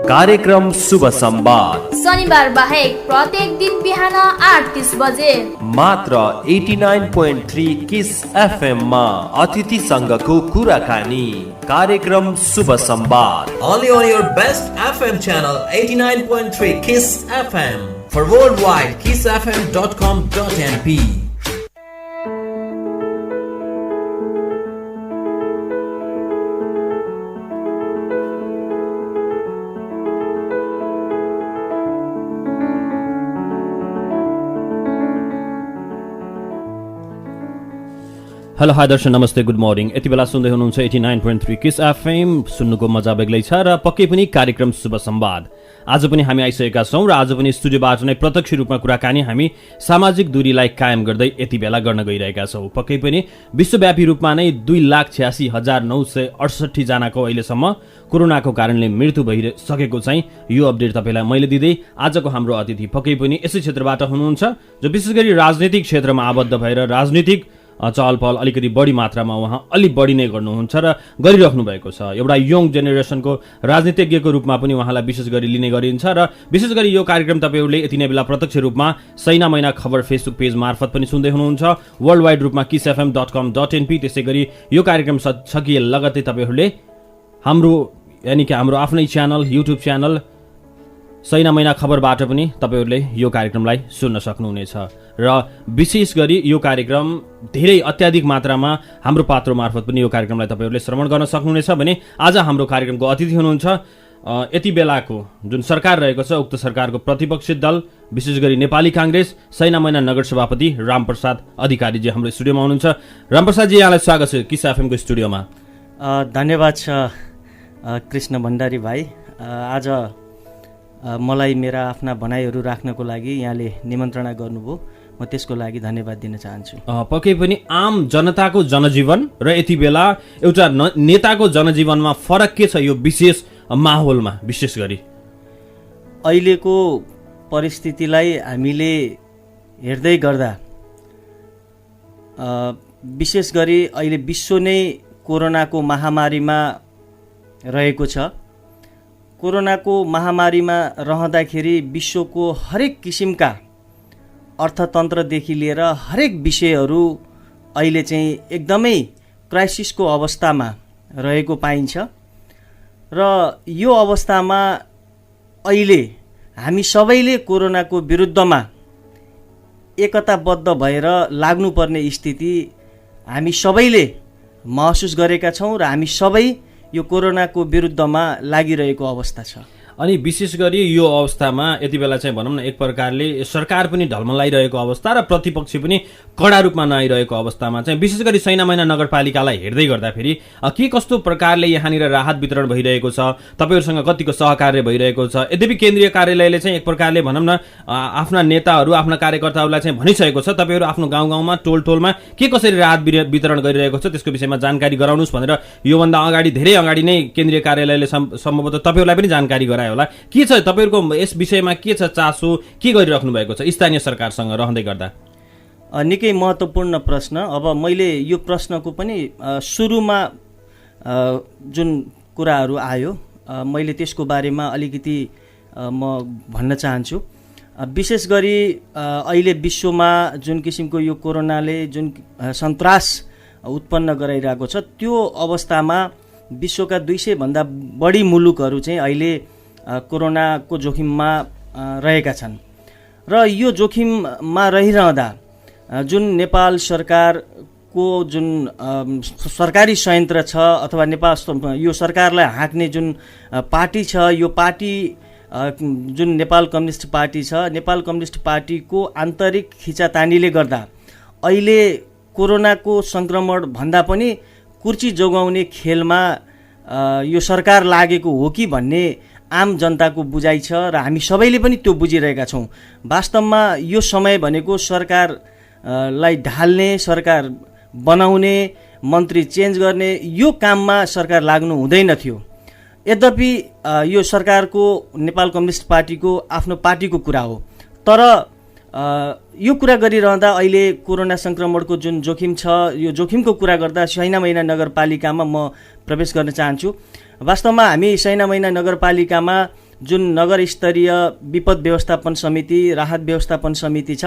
कार्यक्रम शुभ संवाद शनिबार बाहेक प्रत्येक दिन बिहान 8:30 बजे मात्र 89.3 किस एफएम मा अतिथिसँगको कुराकानी कार्यक्रम शुभ संवाद only on your best FM channel 89.3 Kiss FM for worldwide kissfm.com.np. Hello hi दर्शक नमस्ते गुड मर्निङ। यति बेला सुन्दै हुनुहुन्छ 89.3 किस एफएम। सुन्नुको मजा बेग्लै छ र पक्कै पनि कार्यक्रम शुभ संवाद आज पनि हामी आइसकेका छौँ र आज पनि स्टुडियोबाट नै प्रत्यक्ष रूपमा कुराकानी हामी सामाजिक दूरीलाई कायम गर्दै यति बेला गर्न गइरहेका छौँ। पक्कै पनि विश्वव्यापी रूपमा नै 2,86,968 जनाको अहिलेसम्म कोरोनाको कारणले मृत्यु भइसकेको चाहिँ यो अपडेट तपाईलाई मैले दिँदै आजको हाम्रो अतिथि पक्कै पनि यसै क्षेत्रबाट हुनुहुन्छ जो विशेष गरी राजनीतिक क्षेत्रमा आबद्ध भएर राजनीतिक चहलपहल अलिकति बढी मात्रामा उहाँ अलि बढी नै गर्नुहुन्छ र गरिराख्नु भएको छ। एउटा यङ जेनेरेसनको राजनीतिज्ञको रूपमा पनि उहाँलाई विशेष गरी लिने गरिन्छ र विशेष गरी यो कार्यक्रम तपाईहरूले यति नै बेला प्रत्यक्ष रूपमा सैना महिना खबर फेसबुक पेज मार्फत पनि सुन्दै हुनुहुन्छ, वर्ल्ड वाइड रूपमा kissfm.com.np। त्यसै गरी यो कार्यक्रम सकिए लगतै तपाईहरूले हाम्रो यानि कि हाम्रो आफ्नै च्यानल युट्युब च्यानल सैना महिना खबरबाट पनि तपाईहरूले यो कार्यक्रमलाई सुन्न सक्नुहुनेछ र विशेष गरी यो कार्यक्रम धेरै अत्याधिक मात्रामा हाम्रो पात्रो मार्फत पनि यो कार्यक्रमलाई तपाईहरूले श्रवण गर्न सक्नुहुनेछ भने आज हाम्रो कार्यक्रमको अतिथि हुनुहुन्छ यति बेलाको जुन सरकार रहेको छ उक्त सरकारको प्रतिपक्षी दल विशेष गरी नेपाली कांग्रेस सैना महिना नगर सभापति रामप्रसाद अधिकारीजी हाम्रो स्टुडियोमा हुनुहुन्छ। रामप्रसादजी यहाँलाई स्वागत छ किस एफएमको स्टुडियोमा। धन्यवाद छ कृष्ण भण्डारी भाइ। आज मलाई मेरा आफ्ना भनाइहरू राख्नको लागि यहाँले निमन्त्रणा गर्नुभयो, म त्यसको लागि धन्यवाद दिन चाहन्छु। पक्कै पनि आम जनताको जनजीवन र यति बेला एउटा नेताको जनजीवनमा फरक के छ यो विशेष माहौलमा? विशेष गरी अहिलेको परिस्थितिलाई हामीले हेर्दै गर्दा विशेष गरी अहिले विश्व नै कोरोनाको महामारीमा रहेको छ। कोरोनाको महामारीमा रहँदाखेरि विश्वको हरेक किसिमका अर्थतन्त्रदेखि लिएर हरेक विषयहरू अहिले चाहिँ एकदमै क्राइसिसको अवस्थामा रहेको पाइन्छ र यो अवस्थामा अहिले हामी सबैले कोरोनाको विरुद्धमा एकताबद्ध भएर लाग्नुपर्ने स्थिति हामी सबैले महसुस गरेका छौँ र हामी सबै यो कोरोनाको विरुद्धमा लागिरहेको अवस्था छ। अनि विशेष गरी यो अवस्थामा यति बेला चाहिँ भनौँ न एक प्रकारले सरकार पनि ढलमलाइरहेको अवस्था र प्रतिपक्ष पनि कडा रूपमा नआइरहेको अवस्थामा चाहिँ विशेष गरी सैना महिना नगरपालिकालाई हेर्दै गर्दाखेरि के कस्तो प्रकारले यहाँनिर राहत वितरण भइरहेको छ, तपाईँहरूसँग कतिको सहकार्य भइरहेको छ? यद्यपि केन्द्रीय कार्यालयले चाहिँ एक प्रकारले भनौँ न आफ्ना नेताहरू आफ्ना कार्यकर्ताहरूलाई चाहिँ भनिसकेको छ तपाईँहरू आफ्नो गाउँ गाउँमा टोल टोलमा के कसरी राहत वितरण गरिरहेको छ त्यसको विषयमा जानकारी गराउनुहोस् भनेर योभन्दा अगाडि धेरै अगाडि नै केन्द्रीय कार्यालयले सम्भवतः तपाईँहरूलाई पनि जानकारी गरायो होला। के छ तपाईहरुको यस विषयमा के छ चासो, के गरिराख्नु भएको छ स्थानीय सरकारसँग रहँदै गर्दा? निकै महत्त्वपूर्ण प्रश्न। अब मैले यो प्रश्नको पनि सुरुमा जुन कुराहरू आयो मैले त्यसको बारेमा अलिकति म भन्न चाहन्छु। विशेष गरी अहिले विश्वमा जुन किसिमको यो कोरोनाले जुन सन्तास उत्पन्न गराइरहेको छ त्यो अवस्थामा विश्वका 200 भन्दा बढी मुलुकहरू चाहिँ अहिले कोरोनाको जोखिममा रहेका छन् र यो जोखिममा रहिरहँदा जुन नेपाल सरकारको जुन सरकारी संयन्त्र छ अथवा नेपाल यो सरकारलाई हाँक्ने जुन पार्टी छ यो पार्टी जुन नेपाल कम्युनिस्ट पार्टी छ, नेपाल कम्युनिस्ट पार्टीको आन्तरिक खिचातानीले गर्दा अहिले कोरोनाको सङ्क्रमण भन्दा पनि कुर्ची जोगाउने खेलमा यो सरकार लागेको हो कि भन्ने आम जनताको बुझाइ छ र हामी सबैले पनि त्यो बुझिरहेका छौँ। वास्तवमा यो समय भनेको सरकारलाई ढाल्ने, सरकार बनाउने, मन्त्री चेन्ज गर्ने यो काममा सरकार लाग्नु हुँदैन थियो। यद्यपि यो सरकारको नेपाल कम्युनिस्ट पार्टीको आफ्नो पार्टीको कुरा हो, तर यो कुरा गरिरहँदा अहिले कोरोना संक्रमणको जुन जोखिम छ यो जोखिमको कुरा गर्दा सैना महिना नगरपालिकामा म प्रवेश गर्न चाहन्छु। वास्तवमा हामी सैना महिना नगरपालिकामा जुन नगर स्तरीय विपद व्यवस्थापन समिति, राहत व्यवस्थापन समिति छ,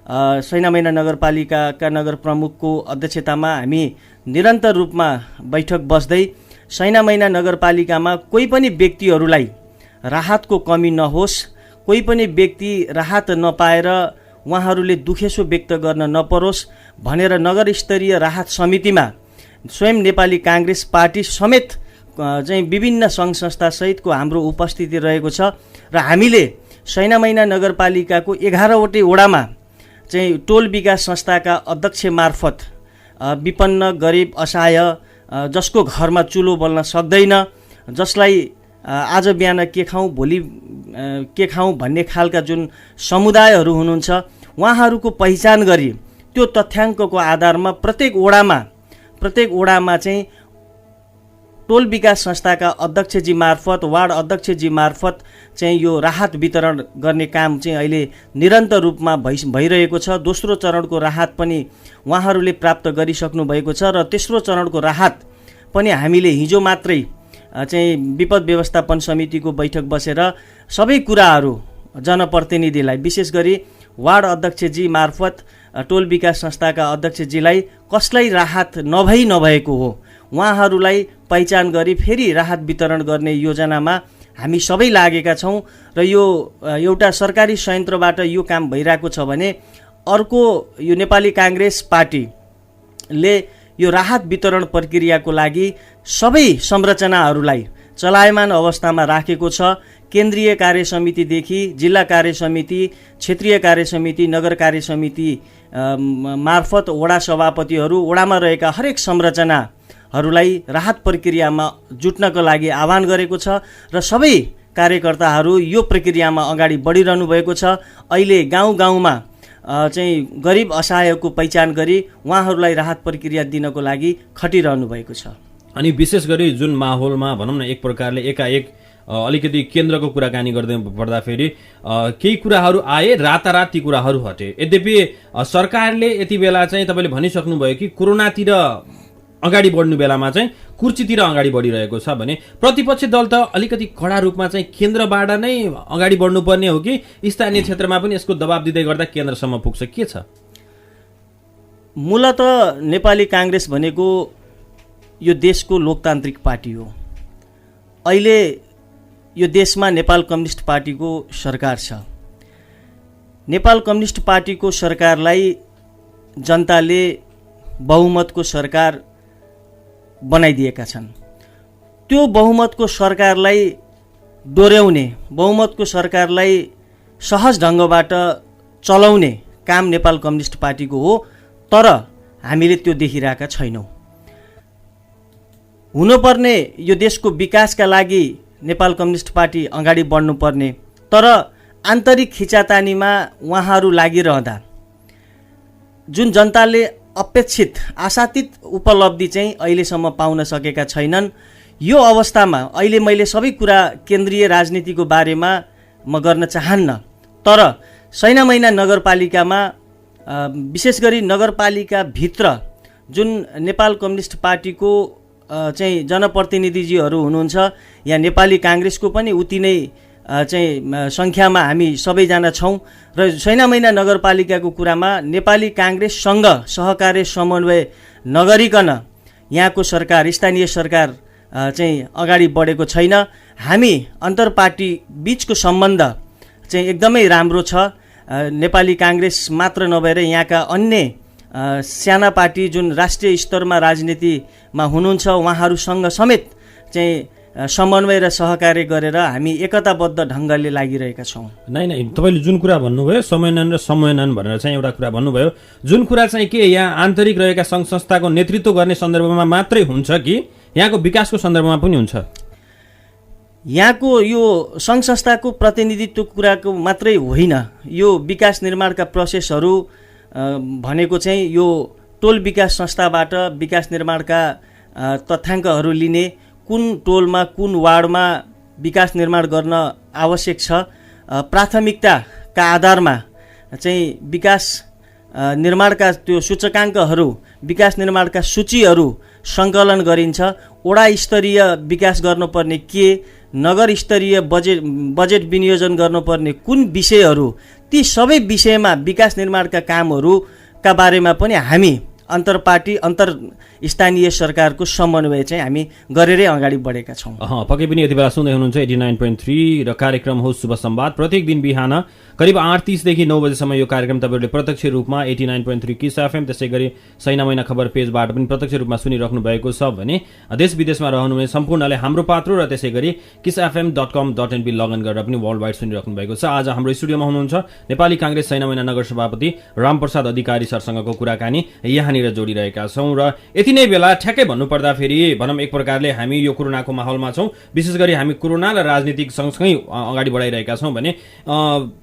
सैनामैना नगरपालिकाका नगर प्रमुखको अध्यक्षतामा हामी निरन्तर रूपमा बैठक बस्दै सैनामैना नगरपालिकामा कोही पनि व्यक्तिहरूलाई राहतको कमी नहोस्, कोही पनि व्यक्ति राहत नपाएर उहाँहरूले दुखेसो व्यक्त गर्न नपरोस् भनेर नगर स्तरीय राहत समितिमा स्वयं नेपाली काङ्ग्रेस पार्टी समेत चाहिँ विभिन्न सङ्घ संस्था सहितको हाम्रो उपस्थिति रहेको छ र हामीले सैनामैना नगरपालिकाको 11वटै वडामा चाहिँ टोल विकास संस्थाका अध्यक्ष मार्फत विपन्न, गरिब, असहाय, जसको घरमा चुलो बल्न सक्दैन, जसलाई आज बिहान के खाउँ भोलि के खाउँ भन्ने खालका जुन समुदायहरू हुनुहुन्छ उहाँहरूको पहिचान गरी त्यो तथ्याङ्कको आधारमा प्रत्येक वडामा चाहिँ टोल विकास संस्थाका अध्यक्षजी मार्फत, वार्ड अध्यक्षजी मार्फत चाहिँ यो राहत वितरण गर्ने काम चाहिँ अहिले निरन्तर रूपमा भइरहेको छ। दोस्रो चरणको राहत पनि उहाँहरूले प्राप्त गरिसक्नु भएको छ र तेस्रो चरणको राहत पनि हामीले हिजो मात्रै चाहिँ विपद व्यवस्थापन समितिको बैठक बसेर सबै कुराहरू जनप्रतिनिधिलाई, विशेष गरी वार्ड अध्यक्षजी मार्फत टोल विकास संस्थाका अध्यक्षजीलाई कसलाई राहत नभएको हो उहाँहरूलाई पहिचान गरी फेरि राहत वितरण गर्ने योजनामा हामी सबै लागेका छौँ र यो एउटा सरकारी संयन्त्रबाट यो काम भइरहेको छ भने अर्को यो नेपाली काङ्ग्रेस पार्टीले यो राहत वितरण प्रक्रियाको लागि सबै संरचनाहरूलाई चलायमान अवस्थामा राखेको छ। केन्द्रीय कार्य समितिदेखि जिल्ला कार्य समिति, क्षेत्रीय कार्य समिति, नगर कार्य समिति मार्फत वडा सभापतिहरू, वडामा रहेका हरेक संरचनाहरूलाई राहत प्रक्रियामा जुट्नको लागि आह्वान गरेको छ र सबै कार्यकर्ताहरू यो प्रक्रियामा अगाडि बढिरहनु भएको छ। अहिले गाउँ-गाउँमा चाहिँ गरिब असहायको पहिचान गरी उहाँहरूलाई राहत प्रक्रिया दिनको लागि खटिरहनु भएको छ। अनि विशेष गरी जुन माहौलमा भनौँ न एक प्रकारले एकाएक अलिकति केन्द्रको कुराकानी गर्दै पर्दाखेरि केही कुराहरू आए, रातारात ती कुराहरू हटे। यद्यपि सरकारले यति बेला चाहिँ तपाईँले भनिसक्नुभयो कि कोरोनातिर अगाडि बढ्नु बेलामा चाहिँ कुर्चीतिर अगाडि बढिरहेको छ भने प्रतिपक्ष दल त अलिकति कडा रूपमा चाहिँ केन्द्रबाट नै अगाडि बढ्नुपर्ने हो कि स्थानीय क्षेत्रमा पनि यसको दबाब दिँदै गर्दा केन्द्रसम्म पुग्छ, के छ? मूलत नेपाली काङ्ग्रेस भनेको यो देशको लोकतान्त्रिक पार्टी हो। अहिले यो देशमा नेपाल कम्युनिस्ट पार्टीको सरकार छ। नेपाल कम्युनिस्ट पार्टीको सरकारलाई जनताले बहुमतको सरकार बनाइदिएका छन्। त्यो बहुमतको सरकारलाई डोर्याउने, बहुमतको सरकारलाई सहज ढङ्गबाट चलाउने काम नेपाल कम्युनिस्ट पार्टीको हो, तर हामीले त्यो देखिरहेका छैनौँ। हुनुपर्ने यो देशको विकासका लागि नेपाल कम्युनिस्ट पार्टी अगाडि बढ्नुपर्ने, तर आन्तरिक खिचातानीमा उहाँहरू लागिरहँदा जुन जनताले अपेक्षित आशातीत उपलब्धि चाहिँ अहिलेसम्म पाउन सकेका छैनन्। यो अवस्थामा अहिले मैले सबै कुरा केन्द्रीय राजनीतिको बारेमा म गर्न चाहन्न, तर सैनामैना नगरपालिकामा विशेष गरी नगरपालिकाभित्र जुन नेपाल कम्युनिस्ट पार्टीको चाहिँ जनप्रतिनिधिजीहरू हुनुहुन्छ, यहाँ नेपाली काङ्ग्रेसको पनि उति नै चाहिँ सङ्ख्यामा हामी सबैजना छौँ र सैनामैना नगरपालिकाको कुरामा नेपाली काङ्ग्रेससँग सहकार्य समन्वय नगरिकन यहाँको सरकार, स्थानीय सरकार चाहिँ अगाडि बढेको छैन। हामी अन्तरपार्टी बिचको सम्बन्ध चाहिँ एकदमै राम्रो छ। नेपाली काङ्ग्रेस मात्र नभएर यहाँका अन्य साना पार्टी जुन राष्ट्रिय स्तरमा राजनीतिमा हुनुहुन्छ उहाँहरूसँग समेत चाहिँ समन्वय र सहकार्य गरेर हामी एकताबद्ध ढङ्गले लागिरहेका छौँ। नै तपाईँले जुन कुरा भन्नुभयो समन्वयन र समन्वयन भनेर चाहिँ एउटा कुरा भन्नुभयो, जुन कुरा चाहिँ के यहाँ आन्तरिक रहेका सङ्घ संस्थाको नेतृत्व गर्ने सन्दर्भमा मात्रै हुन्छ कि यहाँको विकासको सन्दर्भमा पनि हुन्छ? यहाँको यो सङ्घ संस्थाको प्रतिनिधित्व कुराको मात्रै होइन, यो विकास निर्माणका प्रोसेसहरू भनेको चाहिँ यो टोल विकास संस्थाबाट विकास निर्माणका तथ्याङ्कहरू लिने, कुन टोलमा कुन वार्डमा विकास निर्माण गर्न आवश्यक छ, प्राथमिकताका आधारमा चाहिँ विकास निर्माणका त्यो सूचकाङ्कहरू, विकास निर्माणका सूचीहरू सङ्कलन गरिन्छ। वडा स्तरीय विकास गर्नुपर्ने के नगर स्तरीय बजेट विनियोजन गर्नुपर्ने कुन विषयहरू, ती सबै विषयमा विकास निर्माणका कामहरूका बारेमा पनि हामी अन्तर्पार्टी स्थानीय सरकारको समन्वय चाहिँ हामी गरेरै अगाडि बढेका छौँ। पक्कै पनि यति बेला सुन्दै हुनुहुन्छ 89.3 र कार्यक्रम हो शुभ संवाद। प्रत्येक दिन बिहान करिब 8:30 देखि 9 बजेसम्म यो कार्यक्रम तपाईँहरूले प्रत्यक्ष रूपमा 89.3 किस एफएम त्यसै गरी सैना महिना खबर पेजबाट पनि प्रत्यक्ष रूपमा सुनिराख्नु भएको छ भने देश विदेशमा रहनुहुने सम्पूर्णले हाम्रो पात्रो र त्यसै गरी kissfm.com.np लगइन गरेर पनि वर्ल्ड वाइड सुनिराख्नु भएको छ। आज हाम्रो स्टुडियोमा हुनुहुन्छ नेपाली कांग्रेस सैना महिना नगर सभापति रामप्रसाद अधिकारी सरसँगको कुराकानी यहाँनिर जोडिरहेका छौँ। र यति नै बेला ठ्याक्कै भन्नुपर्दा फेरि भनौँ एक प्रकारले हामी यो कोरोनाको माहौलमा छौँ, विशेष गरी हामी कोरोना र राजनीतिक सँगसँगै अगाडि बढाइरहेका छौँ भने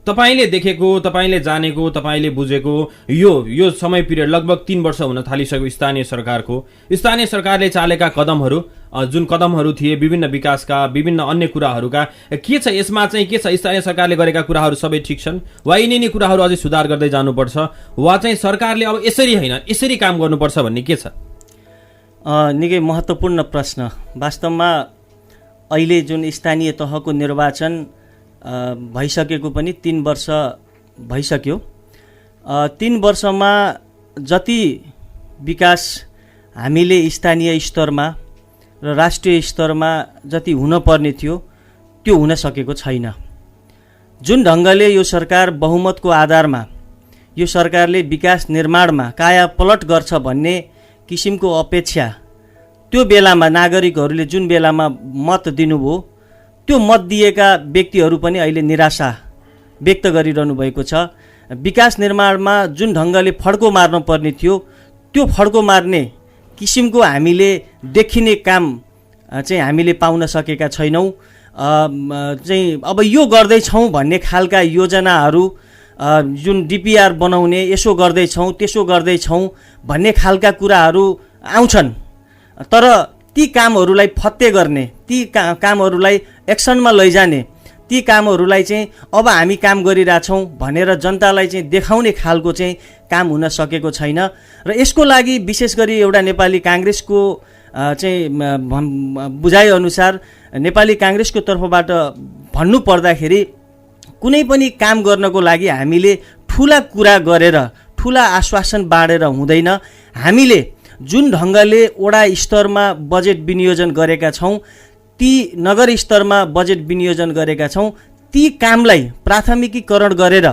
तपाईले देखेको, तपाईले जानेको, तपाईले बुझेको यो समय पिरियड लगभग 3 वर्ष हुन थालिसक्यो स्थानीय सरकारले चालेका कदमहरू, जुन कदमहरू थिए विभिन्न विकासका विभिन्न अन्य कुराहरूका, के छ यसमा चाहिँ के छ? स्थानीय सरकारले गरेका कुराहरू सबै ठिक छन् वा यिनी कुराहरू अझै सुधार गर्दै जानुपर्छ वा चाहिँ सरकारले अब यसरी होइन यसरी काम गर्नुपर्छ भन्ने के छ? निकै महत्त्वपूर्ण प्रश्न। वास्तवमा अहिले जुन स्थानीय तहको निर्वाचन भइसकेको पनि 3 वर्ष भइसक्यो। 3 वर्षमा जति विकास हामीले स्थानीय स्तरमा र राष्ट्रिय स्तरमा जति हुनुपर्ने थियो त्यो हुन सकेको छैन। जुन ढङ्गले यो सरकार बहुमतको आधारमा यो सरकारले विकास निर्माणमा काया पलट गर्छ भन्ने किसिमको अपेक्षा त्यो बेलामा नागरिकहरूले जुन बेलामा मत दिनुभयो त्यो मत दिएका व्यक्तिहरू पनि अहिले निराशा व्यक्त गरिरहनु भएको छ। विकास निर्माणमा जुन ढङ्गले फड्को मार्नुपर्ने थियो त्यो फड्को मार्ने किसिमको हामीले देखिने काम चाहिँ हामीले पाउन सकेका छैनौँ। चाहिँ अब यो गर्दैछौँ भन्ने खालका योजनाहरू, जुन डिपिआर बनाउने, यसो गर्दैछौँ त्यसो गर्दैछौँ भन्ने खालका कुराहरू आउँछन्, तर ती कामहरूलाई फत्ते गर्ने, ती कामहरूलाई एक्सनमा लैजाने, ती कामहरूलाई चाहिँ अब हामी काम गरिरहेछौँ भनेर जनतालाई चाहिँ देखाउने खालको चाहिँ काम हुन सकेको छैन। र यसको लागि विशेष गरी एउटा नेपाली काङ्ग्रेसको चाहिँ बुझाइअनुसार नेपाली काङ्ग्रेसको तर्फबाट भन्नु पर्दाखेरि कुनै पनि काम गर्नको लागि हामीले ठुला कुरा गरेर ठुला आश्वासन बाँडेर हुँदैन। हामीले जुन ढङ्गले वडा स्तरमा बजेट विनियोजन गरेका छौँ, ती नगर स्तरमा बजेट विनियोजन गरेका छौँ, ती कामलाई प्राथमिकीकरण गरेर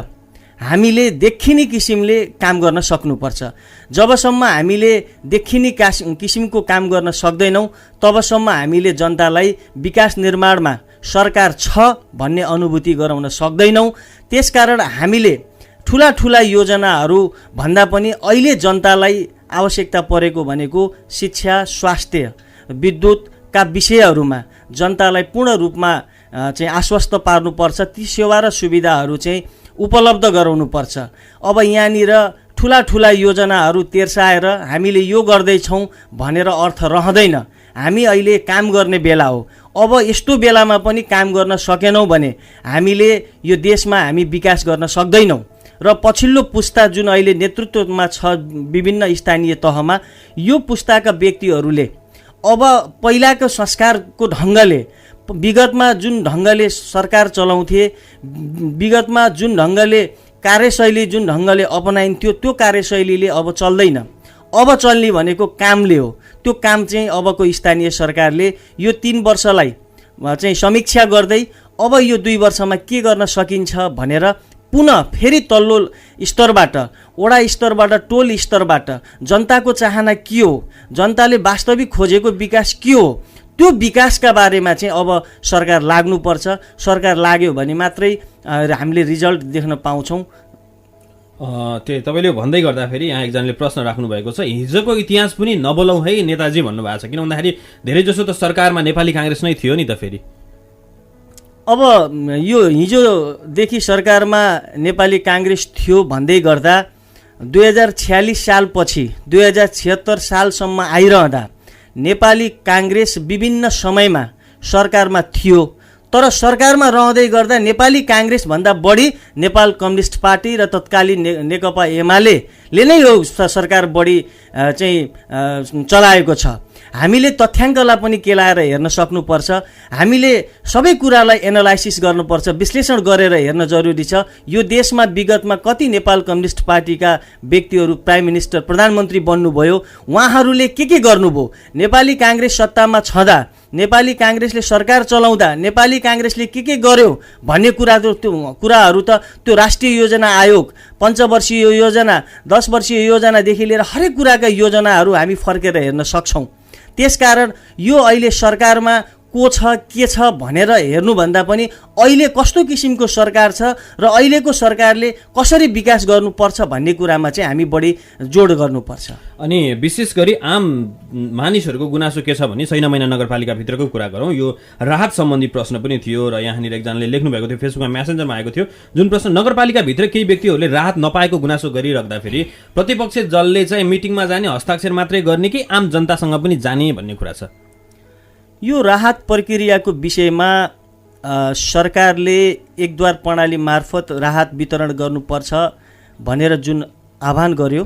हामीले देखिने किसिमले काम गर्न सक्नुपर्छ। जबसम्म हामीले देखिने किसिमको काम गर्न सक्दैनौँ तबसम्म हामीले जनतालाई विकास निर्माणमा सरकार छ भन्ने अनुभूति गराउन सक्दैनौँ। त्यसकारण हामीले ठुला योजनाहरू भन्दा पनि अहिले जनतालाई आवश्यकता परेको भनेको शिक्षा, स्वास्थ्य, विद्युतका विषयहरूमा जनतालाई पूर्ण रूपमा चाहिँ आश्वस्त पार्नुपर्छ। ती सेवा र सुविधाहरू चाहिँ उपलब्ध गराउनुपर्छ। अब यहाँनिर ठुला योजनाहरू तेर्साएर हामीले यो गर्दैछौँ भनेर अर्थ रहँदैन। हामी अहिले काम गर्ने बेला हो। अब यस्तो बेलामा पनि काम गर्न सकेनौँ भने हामीले यो देशमा हामी विकास गर्न सक्दैनौँ। र पछिल्लो पुस्ता जुन अहिले नेतृत्वमा छ विभिन्न स्थानीय तहमा, यो पुस्ताका व्यक्तिहरूले अब पहिलाको संस्कारको ढङ्गले, विगतमा जुन ढङ्गले सरकार चलाउँथे, विगतमा जुन ढङ्गले कार्यशैली जुन ढङ्गले अपनाइन्थ्यो त्यो कार्यशैलीले अब चल्दैन। अब चल्ने भनेको कामले हो। त्यो काम चाहिँ अबको स्थानीय सरकारले यो 3 वर्षलाई चाहिँ समीक्षा गर्दै अब यो 2 वर्षमा के गर्न सकिन्छ भनेर पुनः फेरि तल्लो स्तरबाट, वडा स्तरबाट, टोल स्तरबाट जनताको चाहना के हो, जनताले वास्तविक खोजेको विकास के हो, त्यो विकासका बारेमा चाहिँ अब सरकार लाग्नुपर्छ। सरकार लाग्यो भने मात्रै हामीले रिजल्ट देख्न पाउँछौँ। त्यही तपाईँले भन्दै गर्दाखेरि यहाँ एकजनाले प्रश्न राख्नु भएको छ, हिजोको इतिहास पनि नबोलौँ है नेताजी भन्नुभएको छ। किन भन्दाखेरि धेरै जसो त सरकारमा नेपाली काङ्ग्रेस नै थियो नि त। फेरि अब यो हिजोदेखि सरकारमा नेपाली काङ्ग्रेस थियो भन्दै गर्दा 2046 सालपछि 2076 सालसम्म आइरहँदा नेपाली काङ्ग्रेस विभिन्न समयमा सरकारमा थियो। तर सरकारमा रहँदै गर्दा नेपाली काङ्ग्रेसभन्दा बढी नेपाल कम्युनिस्ट पार्टी र तत्कालीन नेकपा एमाले नै यो सरकार बढी चाहिँ चलाएको छ। हामीले तथ्याङ्कलाई पनि केलाएर हेर्न सक्नुपर्छ। हामीले सबै कुरालाई एनालाइसिस गर्नुपर्छ, विश्लेषण गरेर हेर्न जरुरी छ। यो देशमा विगतमा कति नेपाल कम्युनिस्ट पार्टीका व्यक्तिहरू प्राइम मिनिस्टर प्रधानमन्त्री बन्नुभयो, उहाँहरूले के गर्नुभयो? नेपाली काङ्ग्रेस सत्तामा छँदा, नेपाली काङ्ग्रेसले सरकार चलाउँदा नेपाली काङ्ग्रेसले के गर्यो भन्ने कुराहरू त त्यो राष्ट्रिय योजना आयोग, पञ्चवर्षीय योजना, 10 वर्षीय योजनादेखि लिएर हरेक कुराका योजनाहरू हामी फर्केर हेर्न सक्छौँ। त्यसकारण यो अहिले सरकारमा को छ के छ भनेर हेर्नुभन्दा पनि अहिले कस्तो किसिमको सरकार छ र अहिलेको सरकारले कसरी विकास गर्नुपर्छ भन्ने कुरामा चाहिँ हामी बढी जोड गर्नुपर्छ। अनि विशेष गरी आम मानिसहरूको गुनासो के छ भने सैनामैना नगरपालिकाभित्रको कुरा गरौँ, यो राहत सम्बन्धी प्रश्न पनि थियो र यहाँनिर एकजनाले लेख्नुभएको थियो, फेसबुकमा म्यासेन्जरमा आएको थियो, जुन प्रश्न नगरपालिकाभित्र केही व्यक्तिहरूले राहत नपाएको गुनासो गरिराख्दाखेरि प्रतिपक्ष दलले चाहिँ मिटिङमा जाने, हस्ताक्षर मात्रै गर्ने कि आम जनतासँग पनि जाने भन्ने कुरा छ। यो राहत प्रक्रियाको विषयमा सरकारले एकद्वार प्रणाली मार्फत राहत वितरण गर्नुपर्छ भनेर जुन आह्वान गर्यो,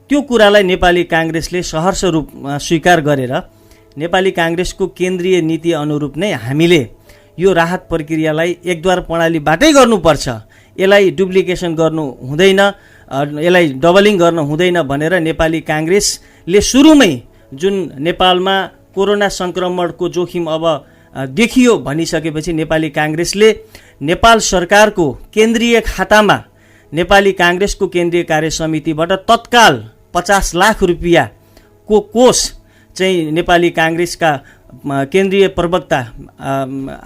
त्यो कुरालाई नेपाली काङ्ग्रेसले सहर्ष रूपमा स्वीकार गरेर नेपाली काङ्ग्रेसको केन्द्रीय नीति अनुरूप नै हामीले यो राहत प्रक्रियालाई एकद्वार प्रणालीबाटै गर्नुपर्छ, यसलाई डुप्लिकेसन गर्नु हुँदैन, यसलाई डबलिङ गर्न हुँदैन भनेर नेपाली काङ्ग्रेसले सुरुमै जुन नेपालमा कोरोना संक्रमणको जोखिम अब देखियो भनिसकेपछि नेपाली काङ्ग्रेसले नेपाल सरकारको केन्द्रीय खातामा नेपाली काङ्ग्रेसको केन्द्रीय कार्य समितिबाट तत्काल 50 लाख रुपियाँको कोष चाहिँ नेपाली काङ्ग्रेसका केन्द्रीय प्रवक्ता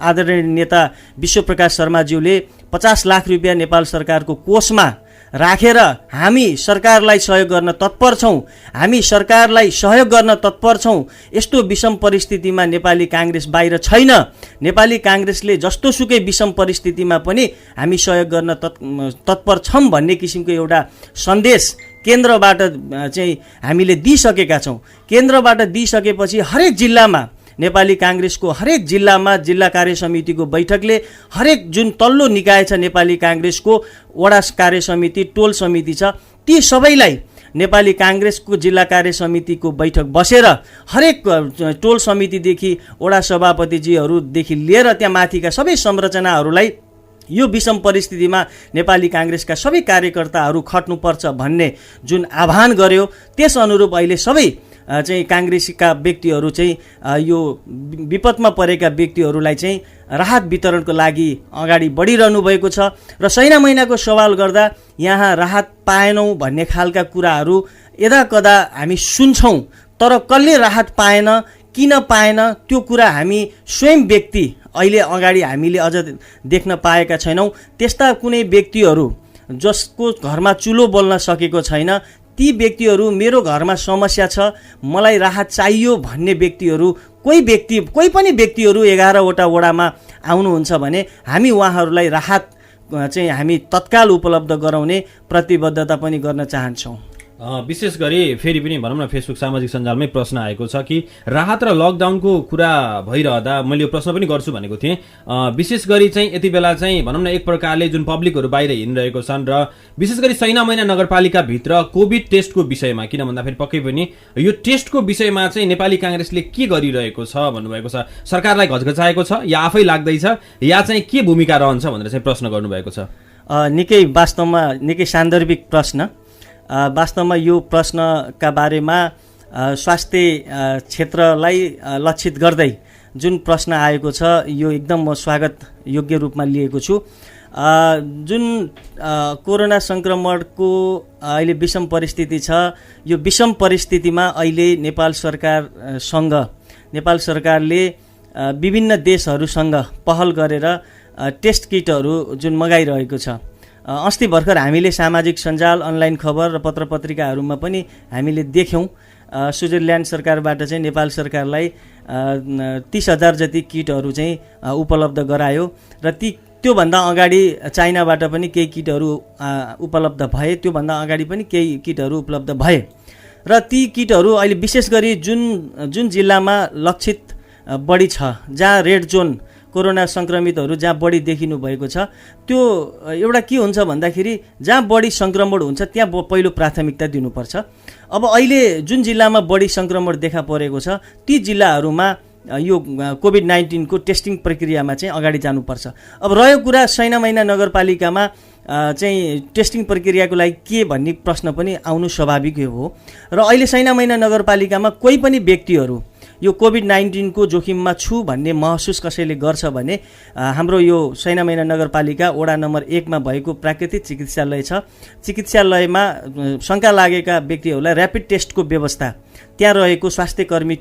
आदरणीय नेता विश्वप्रकाश शर्माज्यूले 50 लाख रुपियाँ नेपाल सरकारको कोषमा राखेर हामी सरकारलाई सहयोग गर्न तत्पर छौँ, हामी सरकारलाई सहयोग गर्न तत्पर छौँ। यस्तो विषम परिस्थितिमा नेपाली काङ्ग्रेस बाहिर छैन, नेपाली काङ्ग्रेसले जस्तोसुकै विषम परिस्थितिमा पनि हामी सहयोग गर्न तत्पर छौँ भन्ने किसिमको एउटा सन्देश केन्द्रबाट चाहिँ हामीले दिइसकेका छौँ। केन्द्रबाट दिइसकेपछि हरेक जिल्लामा नेपाली काङ्ग्रेसको हरेक जिल्लामा जिल्ला कार्य समितिको बैठकले हरेक जुन तल्लो निकाय छ नेपाली काङ्ग्रेसको वडा कार्य समिति, टोल समिति छ, ती सबैलाई नेपाली काङ्ग्रेसको जिल्ला कार्य समितिको बैठक बसेर हरेक टोल समितिदेखि वडा सभापतिजीहरूदेखि लिएर त्यहाँ माथिका सबै संरचनाहरूलाई यो विषम परिस्थितिमा नेपाली काङ्ग्रेसका सबै कार्यकर्ताहरू खट्नुपर्छ भन्ने जुन आह्वान गर्यो, त्यस अनुरूप अहिले सबै चाहिँ काङ्ग्रेसका व्यक्तिहरू चाहिँ यो विपदमा परेका व्यक्तिहरूलाई चाहिँ राहत वितरणको लागि अगाडि बढिरहनु भएको छ। र सैना महिनाको सवाल गर्दा यहाँ राहत पाएनौँ भन्ने खालका कुराहरू यदाकदा हामी सुन्छौँ, तर कसले राहत पाएन, किन पाएन, त्यो कुरा हामी स्वयं व्यक्ति अहिले अगाडि हामीले अझ देख्न पाएका छैनौँ। त्यस्ता कुनै व्यक्तिहरू जसको घरमा चुलो बोल्न सकेको छैन, ती व्यक्तिहरू मेरो घरमा समस्या छ, मलाई राहत चाहियो भन्ने व्यक्तिहरू कोही पनि व्यक्तिहरू 11वटा वडामा आउनुहुन्छ भने हामी उहाँहरूलाई राहत चाहिँ हामी तत्काल उपलब्ध गराउने प्रतिबद्धता पनि गर्न चाहन्छौँ। विशेष गरी फेरि पनि भनौँ न फेसबुक सामाजिक सञ्जालमै प्रश्न आएको छ कि राहत र लकडाउनको कुरा भइरहँदा मैले यो प्रश्न पनि गर्छु भनेको थिएँ। विशेष गरी चाहिँ यति बेला चाहिँ भनौँ न एक प्रकारले जुन पब्लिकहरू बाहिर हिँडिरहेको छन् र विशेष गरी सैना मैना नगरपालिकाभित्र कोभिड टेस्टको विषयमा, किन भन्दाखेरि पक्कै पनि यो टेस्टको विषयमा चाहिँ नेपाली काङ्ग्रेसले के गरिरहेको छ भन्नुभएको छ, सरकारलाई घचघचाएको छ या आफै लाग्दैछ या चाहिँ के भूमिका रहन्छ भनेर चाहिँ प्रश्न गर्नुभएको छ। निकै वास्तवमा निकै सान्दर्भिक प्रश्न। वास्तवमा यो प्रश्नका बारेमा स्वास्थ्य क्षेत्रलाई लक्षित गर्दै जुन प्रश्न आएको छ यो एकदम म स्वागत योग्य रूपमा लिएको छु। जुन कोरोना संक्रमणको अहिले विषम परिस्थिति छ, यो विषम परिस्थितिमा अहिले नेपाल सरकारले विभिन्न देशहरूसँग पहल गरेर टेस्ट किटहरू जुन मगाइरहेको छ। अस्ति भर्खर हामीले सामाजिक सञ्जाल, अनलाइन खबर र पत्रपत्रिकाहरूमा पनि हामीले देख्यौँ स्विजरल्यान्ड सरकारबाट चाहिँ नेपाल सरकारलाई 30,000 जति किटहरू चाहिँ उपलब्ध गरायो र त्योभन्दा अगाडि चाइनाबाट पनि केही किटहरू उपलब्ध भए, त्योभन्दा अगाडि पनि केही किटहरू उपलब्ध भए र ती किटहरू अहिले विशेष गरी जुन जिल्लामा लक्षित बढी छ, जहाँ रेड जोनको कोरोना सङ्क्रमितहरू जहाँ बढी देखिनु भएको छ त्यो एउटा के हुन्छ भन्दाखेरि जहाँ बढी सङ्क्रमण हुन्छ त्यहाँ पहिलो प्राथमिकता दिनुपर्छ। अब अहिले जुन जिल्लामा बढी सङ्क्रमण देखा परेको छ ती जिल्लाहरूमा यो कोभिड-19 को टेस्टिङ प्रक्रियामा चाहिँ अगाडि जानुपर्छ। अब रह्यो कुरा सैनामैना नगरपालिकामा चाहिँ टेस्टिङ प्रक्रियाको लागि के भन्ने प्रश्न पनि आउनु स्वाभाविक हो र अहिले सैनामैना नगरपालिकामा कोही पनि व्यक्तिहरू यो कोभिड-19 को जोखिममा छु भन्ने महसुस कसैले गर्छ भने हाम्रो यो सैनामैना नगरपालिका वडा नम्बर 1 मा भएको प्राकृतिक चिकित्सालय छ। चिकित्सालयमा शङ्का लागेका व्यक्तिहरूलाई र्यापिड टेस्टको व्यवस्था त्यहाँ रहेको स्वास्थ्यकर्मी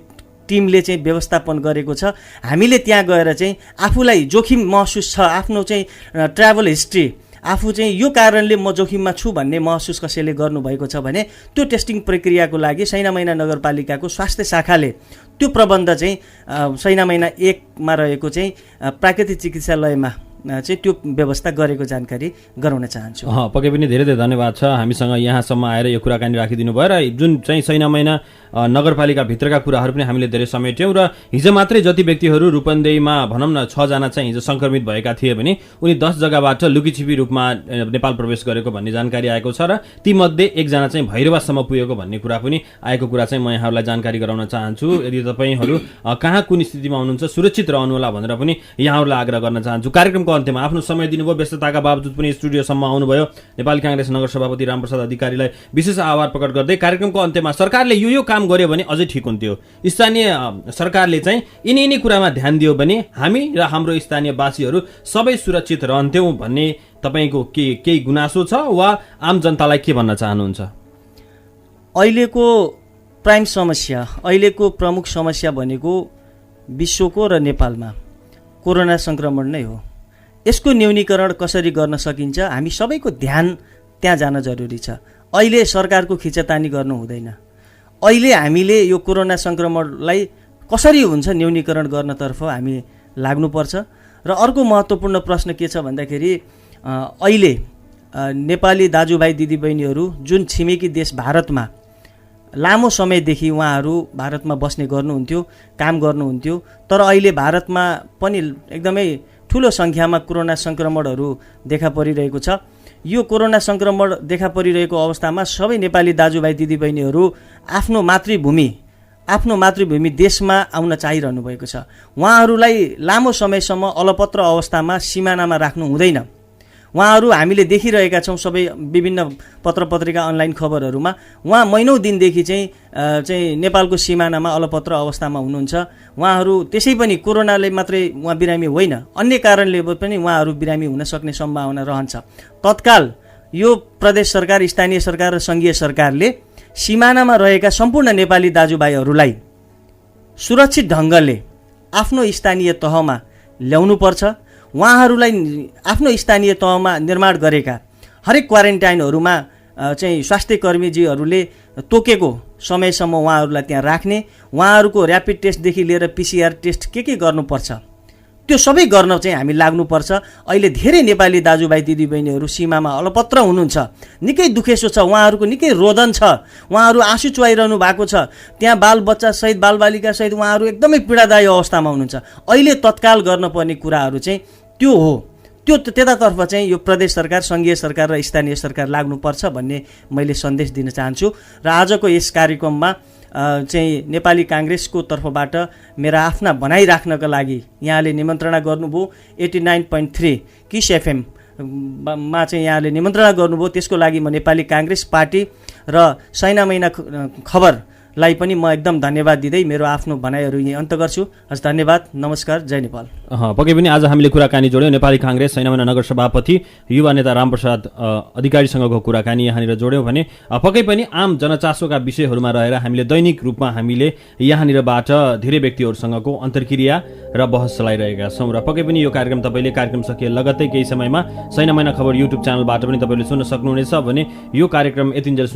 टिमले चाहिँ व्यवस्थापन गरेको छ। हामीले त्यहाँ गएर चाहिँ आफूलाई जोखिम महसुस छ, आफ्नो चाहिँ ट्राभल हिस्ट्री आफू चाहिँ यो कारणले म जोखिममा छु भन्ने महसुस कसैले गर्नुभएको छ भने त्यो टेस्टिङ प्रक्रियाको लागि सैनामैना नगरपालिकाको स्वास्थ्य शाखाले त्यो प्रबन्ध चाहिँ सैनामैना 1 मा रहेको चाहिँ प्राकृतिक चिकित्सालयमा चाहिँ त्यो व्यवस्था गरेको जानकारी गराउन चाहन्छु। पक्कै पनि धेरै धेरै धन्यवाद छ हामीसँग यहाँसम्म आएर यो कुराकानी राखिदिनु भयो र जुन चाहिँ सैनामैना नगरपालिका भित्रका कुराहरू पनि हामीले धेरै समेट्यौँ र हिजो मात्रै जति व्यक्तिहरू रूपन्देहीमा भनौँ न 6 जना चाहिँ हिजो सङ्क्रमित भएका थिए भने उनी 10 जग्गाबाट लुकीछिपी रूपमा नेपाल प्रवेश गरेको भन्ने जानकारी आएको छ र तीमध्ये 1 जना चाहिँ भैरवासम्म पुगेको भन्ने कुरा पनि आएको कुरा चाहिँ म यहाँहरूलाई जानकारी गराउन चाहन्छु। यदि तपाईँहरू कहाँ कुन स्थितिमा हुनुहुन्छ सुरक्षित रहनुहोला भनेर पनि यहाँहरूलाई आग्रह गर्न चाहन्छु। कार्यक्रमको अन्त्यमा आफ्नो समय दिनुभयो, व्यस्तताका बावजुद पनि स्टुडियोसम्म आउनुभयो। नेपाली काङ्ग्रेस नगर सभापति रामप्रसाद अधिकारीलाई विशेष आभार प्रकट गर्दै कार्यक्रमको अन्त्यमा सरकारले यो काम गर्यो भने अझै ठिक हुन्थ्यो, स्थानीय सरकारले चाहिँ यिनी कुरामा ध्यान दियो भने हामी र हाम्रो स्थानीयवासीहरू सबै सुरक्षित रहन्थ्यौँ भन्ने तपाईँको केही गुनासो छ वा आम जनतालाई के भन्न चाहनुहुन्छ? अहिलेको प्राइम समस्या, अहिलेको प्रमुख समस्या भनेको विश्वको र नेपालमा कोरोना सङ्क्रमण नै हो। यसको न्यूनीकरण कसरी गर्न सकिन्छ हामी सबैको ध्यान त्यहाँ जान जरुरी छ। अहिले सरकारको खिचातानी गर्नु हुँदैन। अहिले हामीले यो कोरोना सङ्क्रमणलाई कसरी हुन्छ न्यूनीकरण गर्नतर्फ हामी लाग्नुपर्छ। र अर्को महत्त्वपूर्ण प्रश्न के छ भन्दाखेरि अहिले नेपाली दाजुभाइ दिदीबहिनीहरू जुन छिमेकी देश भारतमा लामो समयदेखि उहाँहरू भारतमा बस्ने गर्नुहुन्थ्यो, काम गर्नुहुन्थ्यो, तर अहिले भारतमा पनि एकदमै ठुलो सङ्ख्यामा कोरोना सङ्क्रमणहरू देखा परिरहेको छ। यो कोरोना सङ्क्रमण देखा परिरहेको अवस्थामा सबै नेपाली दाजुभाइ दिदीबहिनीहरू आफ्नो मातृभूमि देशमा आउन चाहिरहनु भएको छ। उहाँहरूलाई लामो समयसम्म अलपत्र अवस्थामा सिमानामा राख्नु हुँदैन। उहाँहरू हामीले देखिरहेका छौँ सबै विभिन्न पत्रपत्रिका अनलाइन खबरहरूमा उहाँ महिनौँ दिनदेखि चाहिँ नेपालको सिमानामा अलपत्र अवस्थामा हुनुहुन्छ। उहाँहरू त्यसै पनि कोरोनाले मात्रै उहाँ बिरामी होइन, अन्य कारणले पनि उहाँहरू बिरामी हुन सक्ने सम्भावना रहन्छ। तत्काल यो प्रदेश सरकार, स्थानीय सरकार र सङ्घीय सरकारले सिमानामा रहेका सम्पूर्ण नेपाली दाजुभाइहरूलाई सुरक्षित ढङ्गले आफ्नो स्थानीय तहमा ल्याउनुपर्छ। उहाँहरूलाई आफ्नो स्थानीय तहमा निर्माण गरेका हरेक क्वारेन्टाइनहरूमा चाहिँ स्वास्थ्यकर्मीजीहरूले तोकेको समयसम्म उहाँहरूलाई त्यहाँ राख्ने, उहाँहरूको र्यापिड टेस्टदेखि लिएर PCR टेस्ट के गर्नुपर्छ त्यो सबै गर्न चाहिँ हामी लाग्नुपर्छ। अहिले धेरै नेपाली दाजुभाइ दिदीबहिनीहरू सीमामा अलपत्र हुनुहुन्छ, निकै दुखेसो छ, उहाँहरूको निकै रोदन छ, उहाँहरू आँसु चुहाइरहनु भएको छ। त्यहाँ बालबच्चासहित बालबालिकासहित उहाँहरू एकदमै पीडादायी अवस्थामा हुनुहुन्छ। अहिले तत्काल गर्नुपर्ने कुराहरू चाहिँ त्यो हो, त्यो त्यतातर्फ चाहिँ यो प्रदेश सरकार, सङ्घीय सरकार र स्थानीय सरकार लाग्नुपर्छ भन्ने मैले सन्देश दिन चाहन्छु। र आजको यस कार्यक्रममा चाहिँ नेपाली काङ्ग्रेसको तर्फबाट मेरा आफ्ना भनाइ राख्नका लागि यहाँले निमन्त्रणा गर्नुभयो। 89.3 किस FM मा चाहिँ यहाँले निमन्त्रणा गर्नुभयो, त्यसको लागि म नेपाली काङ्ग्रेस पार्टी र सैनामैना खबरलाई पनि म एकदम धन्यवाद दिँदै मेरो आफ्नो भनाइहरू यहीँ अन्त गर्छु। हस्, धन्यवाद, नमस्कार, जय नेपाल। पक्कै पनि आज हामीले कुराकानी जोड्यौँ नेपाली काङ्ग्रेस सैनामैना नगर सभापति युवा नेता रामप्रसाद अधिकारीसँगको कुराकानी यहाँनिर जोड्यौँ भने पक्कै पनि आम जनचासोका विषयहरूमा रहेर हामीले दैनिक रूपमा हामीले यहाँनिरबाट धेरै व्यक्तिहरूसँगको अन्तर्क्रिया र बहस चलाइरहेका छौँ। र पक्कै पनि यो कार्यक्रम तपाईँले कार्यक्रम सकिए लगत्तै केही समयमा सैनामैना खबर युट्युब च्यानलबाट पनि तपाईँले सुन्न सक्नुहुनेछ भने यो कार्यक्रम यतिन्जेल